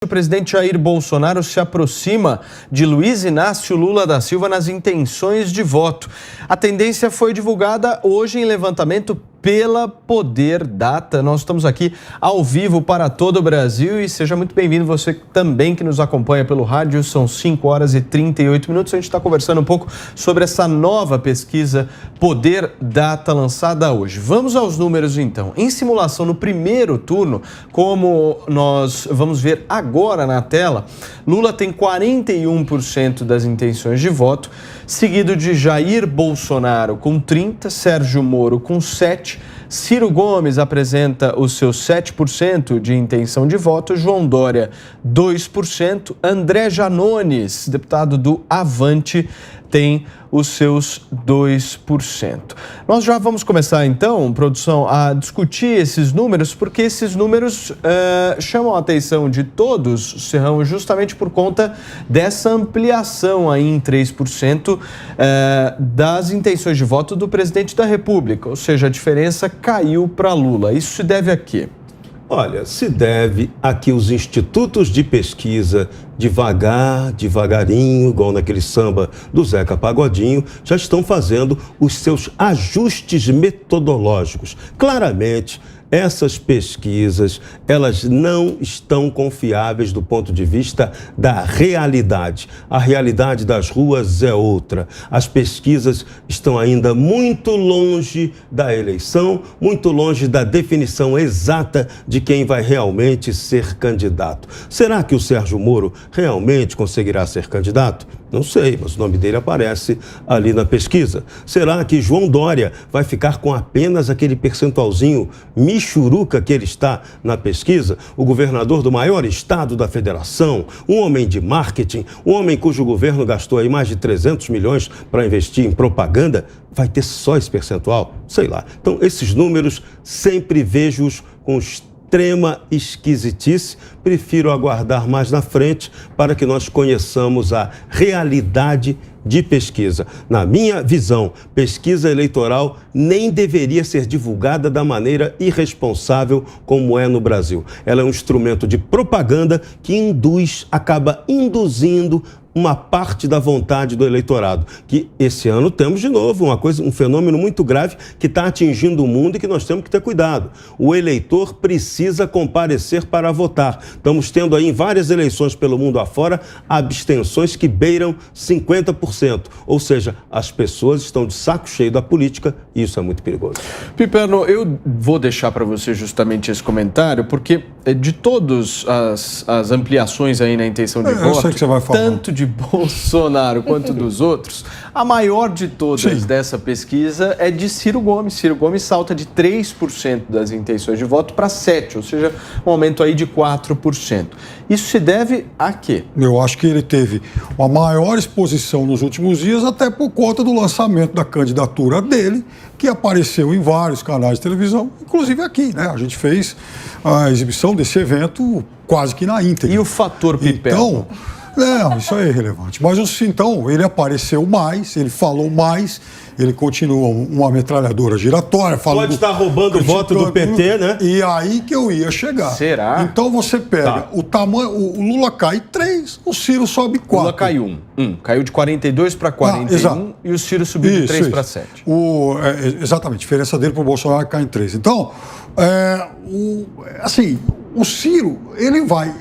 O presidente Jair Bolsonaro se aproxima de Luiz Inácio Lula da Silva nas intenções de voto. A tendência foi divulgada hoje em levantamento pela Poder Data. Nós estamos aqui ao vivo para todo o Brasil e seja muito bem-vindo você também que nos acompanha pelo rádio. São 5 horas e 38 minutos. A gente está conversando um pouco sobre essa nova pesquisa Poder Data lançada hoje. Vamos aos números então. Em simulação no primeiro turno, como nós vamos ver agora na tela, Lula tem 41% das intenções de voto, seguido de Jair Bolsonaro com 30%, Sérgio Moro com 7%, Ciro Gomes apresenta os seus 7% de intenção de voto, João Dória 2%, André Janones, deputado do Avante, tem os seus 2%. Nós já vamos começar então, produção, a discutir esses números, porque esses números chamam a atenção de todos, Serrão, justamente por conta dessa ampliação aí em 3% das intenções de voto do presidente da República, ou seja, a diferença caiu para Lula. Isso se deve a quê? Olha, se deve a que os institutos de pesquisa, devagarinho, igual naquele samba do Zeca Pagodinho, já estão fazendo os seus ajustes metodológicos. Claramente, essas pesquisas, elas não estão confiáveis do ponto de vista da realidade. A realidade das ruas é outra. As pesquisas estão ainda muito longe da eleição, muito longe da definição exata de quem vai realmente ser candidato. Será que o Sérgio Moro realmente conseguirá ser candidato? Não sei, mas o nome dele aparece ali na pesquisa. Será que João Dória vai ficar com apenas aquele percentualzinho michuruca que ele está na pesquisa? O governador do maior estado da federação, um homem de marketing, um homem cujo governo gastou aí mais de 300 milhões para investir em propaganda, vai ter só esse percentual? Sei lá. Então, esses números sempre vejo-os com extrema esquisitice. Prefiro aguardar mais na frente para que nós conheçamos a realidade de pesquisa. Na minha visão, pesquisa eleitoral nem deveria ser divulgada da maneira irresponsável como é no Brasil. Ela é um instrumento de propaganda que acaba induzindo uma parte da vontade do eleitorado, que esse ano temos de novo um fenômeno muito grave que está atingindo o mundo e que nós temos que ter cuidado. O eleitor precisa comparecer para votar. Estamos tendo aí em várias eleições pelo mundo afora abstenções que beiram 50%, ou seja, as pessoas estão de saco cheio da política e isso é muito perigoso. Piperno, eu vou deixar para você justamente esse comentário, porque de todas as ampliações aí na intenção de voto, sei que você vai falar. Tanto de Bolsonaro quanto dos outros, a maior de todas dessa pesquisa é de Ciro Gomes. Ciro Gomes salta de 3% das intenções de voto para 7%, ou seja, um aumento aí de 4%. Isso se deve a quê? Eu acho que ele teve uma maior exposição nos últimos dias, até por conta do lançamento da candidatura dele, que apareceu em vários canais de televisão, inclusive aqui, né? A gente fez a exibição desse evento quase que na íntegra. E o fator Piperno? Não, isso é irrelevante. Mas então, ele apareceu mais, ele falou mais, ele continua uma metralhadora giratória. Pode estar roubando o voto do PT, né? E aí que eu ia chegar. Será? Então você pega o tamanho, o Lula cai 3, o Ciro sobe 4. O Lula caiu 1. Caiu de 42 para 41 e o Ciro subiu de 3 para 7. Exatamente, a diferença dele para o Bolsonaro cai em 3. Então, o Ciro, ele vai...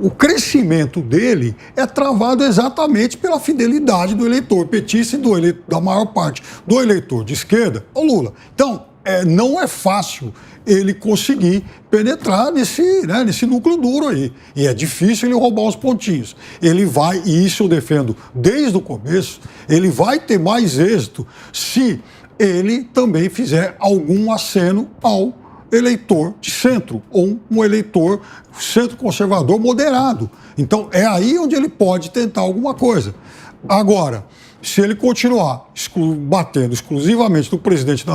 O crescimento dele é travado exatamente pela fidelidade do eleitor petista e da maior parte do eleitor de esquerda ao Lula. Então, não é fácil ele conseguir penetrar nesse núcleo duro aí. E é difícil ele roubar os pontinhos. Ele vai, e isso eu defendo desde o começo, ele vai ter mais êxito se ele também fizer algum aceno ao eleitor de centro, ou um eleitor centro-conservador moderado. Então, é aí onde ele pode tentar alguma coisa. Agora, se ele continuar batendo exclusivamente no presidente,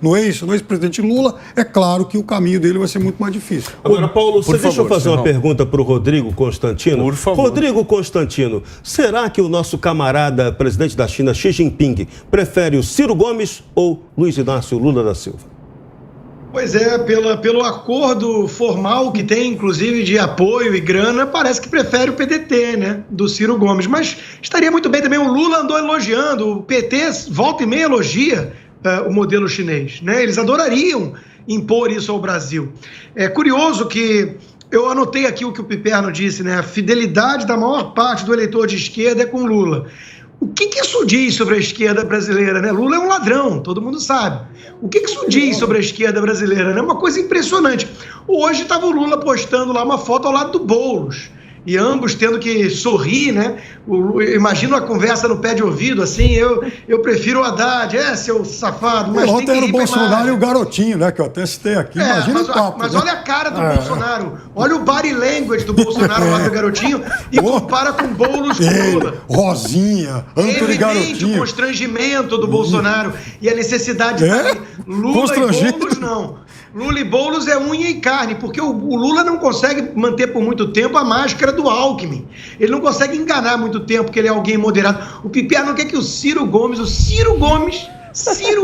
no ex-presidente Lula, é claro que o caminho dele vai ser muito mais difícil. Agora, Paulo, deixa eu fazer uma pergunta para o Rodrigo Constantino. Por favor. Rodrigo Constantino, será que o nosso camarada presidente da China, Xi Jinping, prefere o Ciro Gomes ou Luiz Inácio Lula da Silva? Pois é, pelo acordo formal que tem, inclusive, de apoio e grana, parece que prefere o PDT, né, do Ciro Gomes. Mas estaria muito bem também, o Lula andou elogiando, o PT volta e meia elogia o modelo chinês, né? Eles adorariam impor isso ao Brasil. É curioso que eu anotei aqui o que o Piperno disse, né? A fidelidade da maior parte do eleitor de esquerda é com Lula. O que isso diz sobre a esquerda brasileira, né? Lula é um ladrão, todo mundo sabe. O que isso diz sobre a esquerda brasileira, né? Uma coisa impressionante. Hoje estava o Lula postando lá uma foto ao lado do Boulos, e ambos tendo que sorrir, né? Imagino a conversa no pé de ouvido, assim, eu prefiro o Haddad, seu safado, mas ontem tem que era ir o Bolsonaro e o garotinho, né? Que eu até citei aqui, imagina o papo. Mas né? olha a cara do Bolsonaro, olha o body language do Bolsonaro lá do garotinho e compara com Boulos com Lula. Rosinha, Antônio Garotinho. O constrangimento do Bolsonaro e a necessidade de Lula e Boulos não. Lula e Boulos é unha e carne, porque o Lula não consegue manter por muito tempo a máscara do Alckmin. Ele não consegue enganar muito tempo, porque ele é alguém moderado. O Piperno quer que o Ciro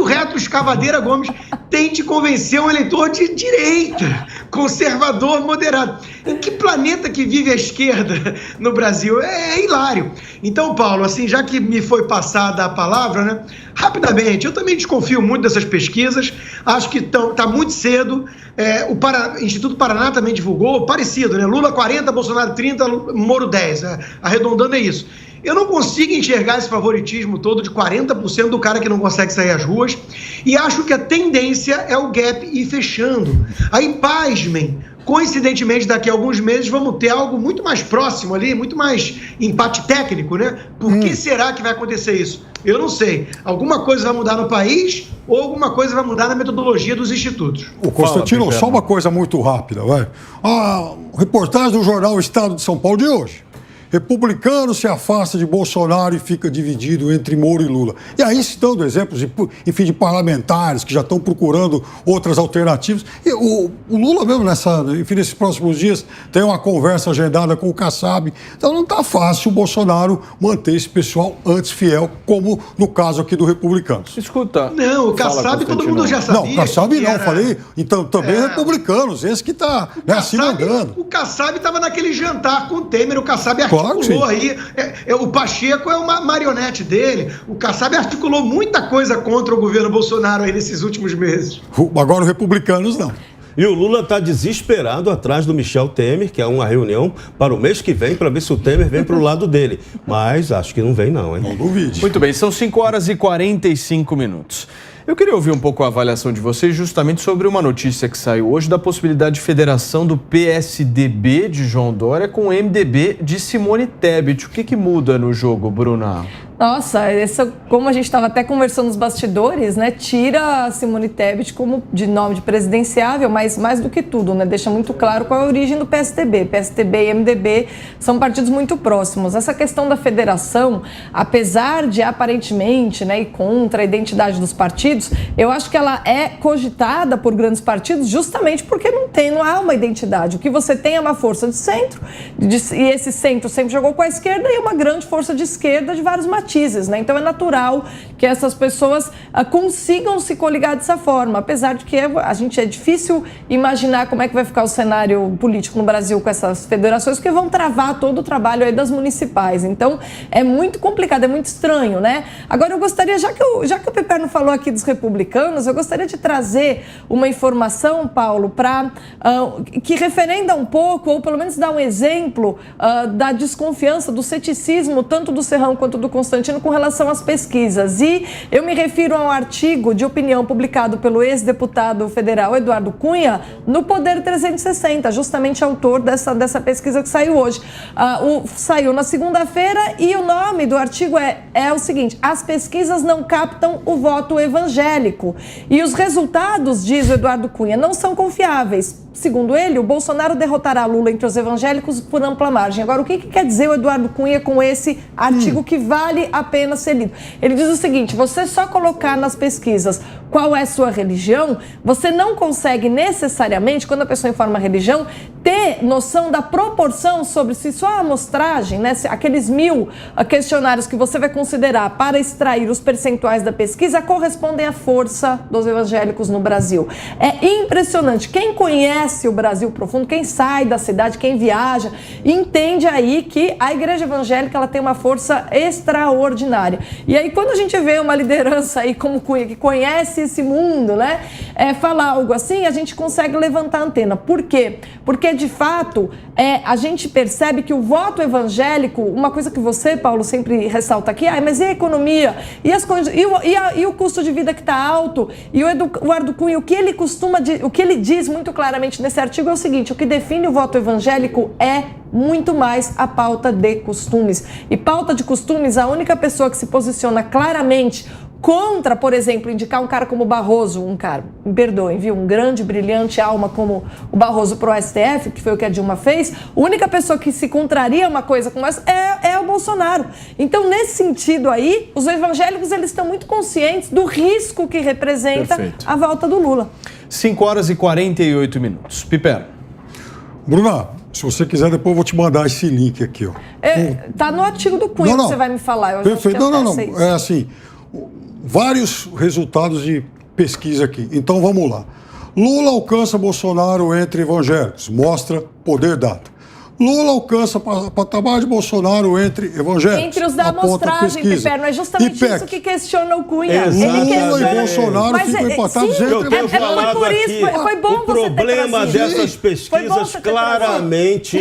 Reto Escavadeira Gomes, tente convencer um eleitor de direita, conservador, moderado. Em que planeta que vive a esquerda no Brasil? É hilário. Então, Paulo, assim, já que me foi passada a palavra, né, rapidamente, eu também desconfio muito dessas pesquisas, acho que está muito cedo. O Instituto Paraná também divulgou, parecido, né? Lula 40, Bolsonaro 30, Moro 10, arredondando é isso. Eu não consigo enxergar esse favoritismo todo de 40% do cara que não consegue sair às ruas, e acho que a tendência é o gap ir fechando. Aí, pasmem, coincidentemente, daqui a alguns meses vamos ter algo muito mais próximo ali, muito mais empate técnico, né? Por que será que vai acontecer isso? Eu não sei. Alguma coisa vai mudar no país ou alguma coisa vai mudar na metodologia dos institutos. Ô, Constantino, só uma coisa muito rápida, vai. A reportagem do jornal Estado de São Paulo de hoje. Republicano se afasta de Bolsonaro e fica dividido entre Moro e Lula. E aí citando exemplos, de parlamentares que já estão procurando outras alternativas. E o Lula mesmo, nesses próximos dias, tem uma conversa agendada com o Kassab. Então não está fácil o Bolsonaro manter esse pessoal antes fiel, como no caso aqui do Republicanos. Escuta. Não, o Kassab todo mundo já sabia. Não, o Kassab não, falei. Então também republicanos, esse que está se mandando. O Kassab estava naquele jantar com o Temer, o Kassab articulou aí, o Pacheco é uma marionete dele, o Kassab articulou muita coisa contra o governo Bolsonaro aí nesses últimos meses. Agora os republicanos não. E o Lula está desesperado atrás do Michel Temer, que é uma reunião para o mês que vem, para ver se o Temer vem para o lado dele. Mas acho que não vem não, hein? Não duvide. Muito bem, são 5h45. Eu queria ouvir um pouco a avaliação de vocês justamente sobre uma notícia que saiu hoje da possibilidade de federação do PSDB de João Dória com o MDB de Simone Tebet. O que muda no jogo, Bruna? Nossa, como a gente estava até conversando nos bastidores, né? Tira a Simone Tebet como de nome de presidenciável, mas mais do que tudo, né? Deixa muito claro qual é a origem do PSDB. PSDB e MDB são partidos muito próximos. Essa questão da federação, apesar de aparentemente, né, ir contra a identidade dos partidos, eu acho que ela é cogitada por grandes partidos justamente porque não há uma identidade. O que você tem é uma força de centro, e esse centro sempre jogou com a esquerda, e uma grande força de esquerda de vários matizes, né? Então é natural que essas pessoas consigam se coligar dessa forma, apesar de que é difícil imaginar como é que vai ficar o cenário político no Brasil com essas federações, porque vão travar todo o trabalho aí das municipais. Então é muito complicado, é muito estranho, né? Agora eu gostaria, já que o Piperno falou aqui dos republicanos, eu gostaria de trazer uma informação, Paulo, para que referenda um pouco, ou pelo menos dar um exemplo da desconfiança, do ceticismo, tanto do Serrão quanto do Constantino, com relação às pesquisas. E eu me refiro a um artigo de opinião publicado pelo ex-deputado federal Eduardo Cunha no Poder 360, justamente autor dessa pesquisa que saiu hoje. Saiu na segunda-feira e o nome do artigo é o seguinte: as pesquisas não captam o voto evangélico. E os resultados, diz o Eduardo Cunha, não são confiáveis. Segundo ele, o Bolsonaro derrotará Lula entre os evangélicos por ampla margem. Agora, o que quer dizer o Eduardo Cunha com esse artigo que vale vale a pena ser lido. Ele diz o seguinte: você só colocar nas pesquisas qual é a sua religião, você não consegue necessariamente, quando a pessoa informa a religião, ter noção da proporção sobre se sua amostragem, né, aqueles 1000 questionários que você vai considerar para extrair os percentuais da pesquisa, correspondem à força dos evangélicos no Brasil. É impressionante. Quem conhece o Brasil profundo, quem sai da cidade, quem viaja, entende aí que a igreja evangélica ela tem uma força extraordinária. E aí, quando a gente vê uma liderança aí como Cunha, que conhece esse mundo, né, falar algo assim, a gente consegue levantar a antena. Por quê? Porque, de fato, a gente percebe que o voto evangélico, uma coisa que você, Paulo, sempre ressalta aqui, mas e a economia? E o custo de vida que está alto? E o Eduardo Cunha, o que ele diz muito claramente nesse artigo é o seguinte: o que define o voto evangélico é muito mais a pauta de costumes. E pauta de costumes, a única pessoa que se posiciona claramente contra, por exemplo, indicar um cara como Barroso, me perdoem, viu, um grande, brilhante alma como o Barroso pro STF, que foi o que a Dilma fez, a única pessoa que se contraria uma coisa como essa é o Bolsonaro. Então, nesse sentido aí, os evangélicos eles estão muito conscientes do risco que representa a volta do Lula. 5h48. Piper. Bruna, se você quiser, depois eu vou te mandar esse link aqui, ó. Tá no artigo do Cunha que você vai me falar. Perfeito. Não. É assim, vários resultados de pesquisa aqui. Então, vamos lá. Lula alcança Bolsonaro entre evangélicos. Mostra Poder Data. Lula alcança patamar de Bolsonaro entre evangélicos. Entre os da amostragem, Piper, não é justamente isso que questiona o Cunha. Lula e Bolsonaro ficam empatados entre evangélicos. Por isso, foi bom o problema dessas pesquisas claramente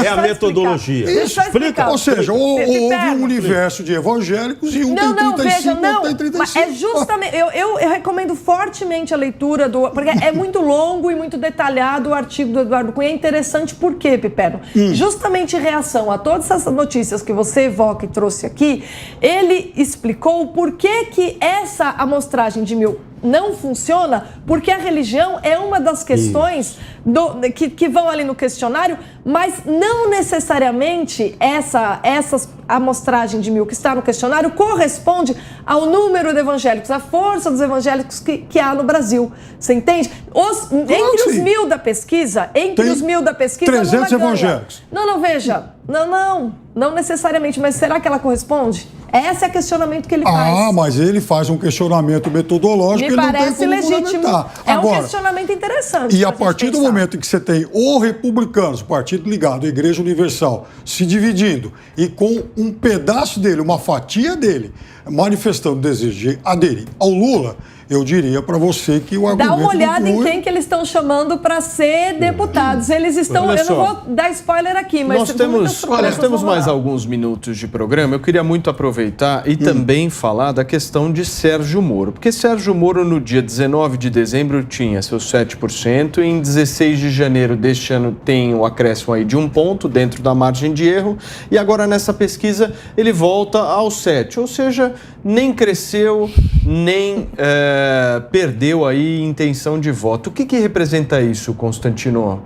é a metodologia. Explica. Ou seja, houve um universo de evangélicos e um tem 35, outro tem 35. Mas é justamente, eu recomendo fortemente a leitura porque é muito longo e muito detalhado o artigo do Eduardo Cunha. É interessante por quê, Piper? Justamente em reação a todas essas notícias que você evoca e trouxe aqui, ele explicou por que essa amostragem de 1000 não funciona, porque a religião é uma das questões que vão ali no questionário, mas não necessariamente essa amostragem de 1000 que está no questionário corresponde ao número de evangélicos, à força dos evangélicos que há no Brasil. Você entende? Entre os 1000 da pesquisa, 300 evangélicos. Não, veja. Não necessariamente, mas será que ela corresponde? Esse é o questionamento que ele faz. Mas ele faz um questionamento metodológico que ele não tem como legítimo. É um questionamento interessante. E a partir do momento em que você tem o Republicanos, o partido ligado à Igreja Universal, se dividindo e com um pedaço dele, uma fatia dele, manifestando o desejo de aderir ao Lula, eu diria para você que o argumento... Dá uma olhada em quem que eles estão chamando para ser deputados. Eles estão... Eu não vou dar spoiler aqui, mas... Nós temos mais alguns minutos de programa. Eu queria muito aproveitar e também falar da questão de Sérgio Moro. Porque Sérgio Moro, no dia 19 de dezembro, tinha seus 7%. E em 16 de janeiro deste ano tem o acréscimo aí de 1 ponto dentro da margem de erro. E agora, nessa pesquisa, ele volta aos 7%. Ou seja, nem cresceu, nem... perdeu aí intenção de voto. O que representa isso, Constantino?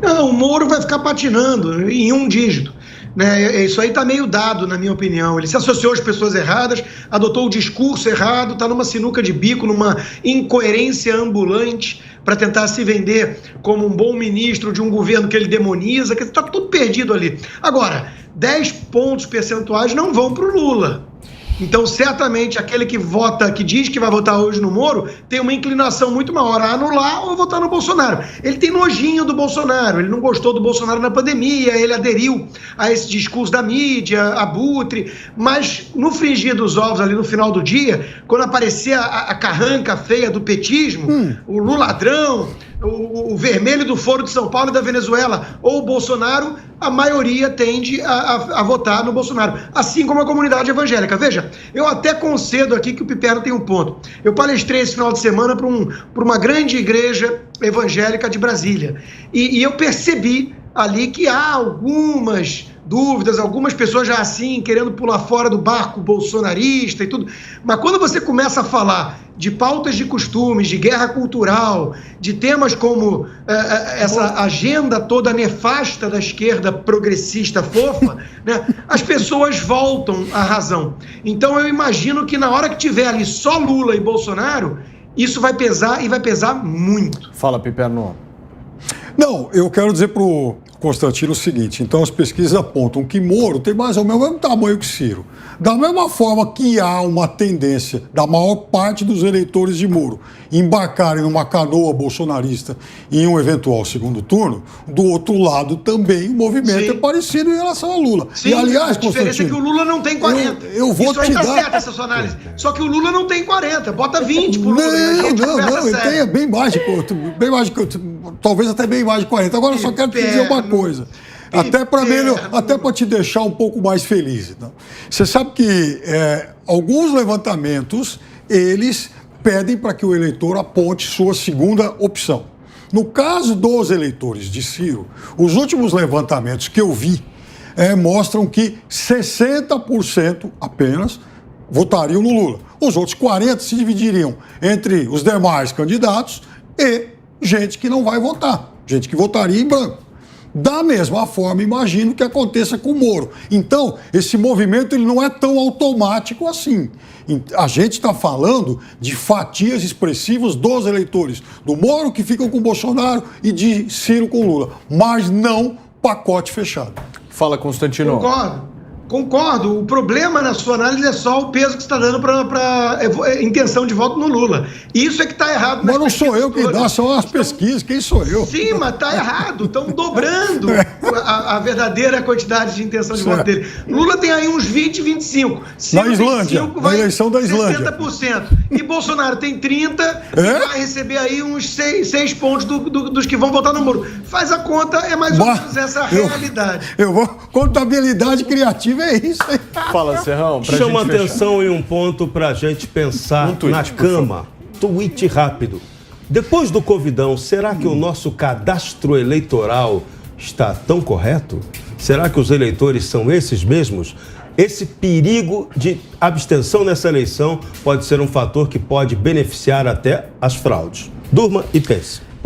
Não, o Moro vai ficar patinando em um dígito. Né? Isso aí está meio dado, na minha opinião. Ele se associou às pessoas erradas, adotou o discurso errado, está numa sinuca de bico, numa incoerência ambulante para tentar se vender como um bom ministro de um governo que ele demoniza, que está tudo perdido ali. Agora, 10 pontos percentuais não vão para o Lula. Então, certamente, aquele que vota, que diz que vai votar hoje no Moro, tem uma inclinação muito maior a anular ou votar no Bolsonaro. Ele tem nojinho do Bolsonaro, ele não gostou do Bolsonaro na pandemia, ele aderiu a esse discurso da mídia, abutre, mas no frigir dos ovos ali no final do dia, quando aparecia a carranca feia do petismo, o Lula ladrão, o vermelho do Foro de São Paulo e da Venezuela, ou o Bolsonaro, a maioria tende a votar no Bolsonaro, assim como a comunidade evangélica. Veja, eu até concedo aqui que o Piperno tem um ponto. Eu palestrei esse final de semana para uma grande igreja evangélica de Brasília, e eu percebi ali que há algumas dúvidas, algumas pessoas já assim, querendo pular fora do barco bolsonarista e tudo. Mas quando você começa a falar de pautas de costumes, de guerra cultural, de temas como essa agenda toda nefasta da esquerda progressista fofa, né, as pessoas voltam à razão. Então eu imagino que na hora que tiver ali só Lula e Bolsonaro, isso vai pesar e vai pesar muito. Fala, Piperno. Não, eu quero dizer para o Constantino o seguinte, então as pesquisas apontam que Moro tem mais ou menos o mesmo tamanho que Ciro. Da mesma forma que há uma tendência da maior parte dos eleitores de Moro embarcarem numa canoa bolsonarista em um eventual segundo turno, do outro lado também o movimento é parecido em relação a Lula. Sim, e aliás, a diferença é que o Lula não tem 40. Eu vou isso aí te tá dar... certo, essa sua análise. Só que o Lula não tem 40. Bota 20 pro Lula. Não, ele tem bem mais de talvez até bem mais de 40. Agora eu só quero te dizer uma coisa. Até para te deixar um pouco mais feliz. Então. Você sabe que alguns levantamentos, eles pedem para que o eleitor aponte sua segunda opção. No caso dos eleitores de Ciro, os últimos levantamentos que eu vi mostram que 60% apenas votariam no Lula. Os outros 40% se dividiriam entre os demais candidatos e gente que não vai votar, gente que votaria em branco. Da mesma forma, imagino que aconteça com o Moro. Então, esse movimento ele não é tão automático assim. A gente está falando de fatias expressivas dos eleitores, do Moro que ficam com o Bolsonaro e de Ciro com Lula, mas não pacote fechado. Fala, Constantino. Concordo. O problema na sua análise é só o peso que você está dando para intenção de voto no Lula. Isso é que está errado. Mas não sou eu quem dá, são as pesquisas. Quem sou eu? Sim, mas está errado. Estão dobrando a verdadeira quantidade de intenção de voto dele. Lula tem aí uns 20, 25. Na Islândia, na eleição da Islândia. 60%. E Bolsonaro tem 30% e vai receber aí uns 6 pontos dos que vão votar no Moro. Faz a conta, é mais ou menos essa realidade. Contabilidade criativa é isso aí. Fala, Serrão. Chama atenção em um ponto para a gente pensar na cama. Tweet rápido. Depois do Covidão, será que o nosso cadastro eleitoral está tão correto? Será que os eleitores são esses mesmos? Esse perigo de abstenção nessa eleição pode ser um fator que pode beneficiar até as fraudes. Durma e pense.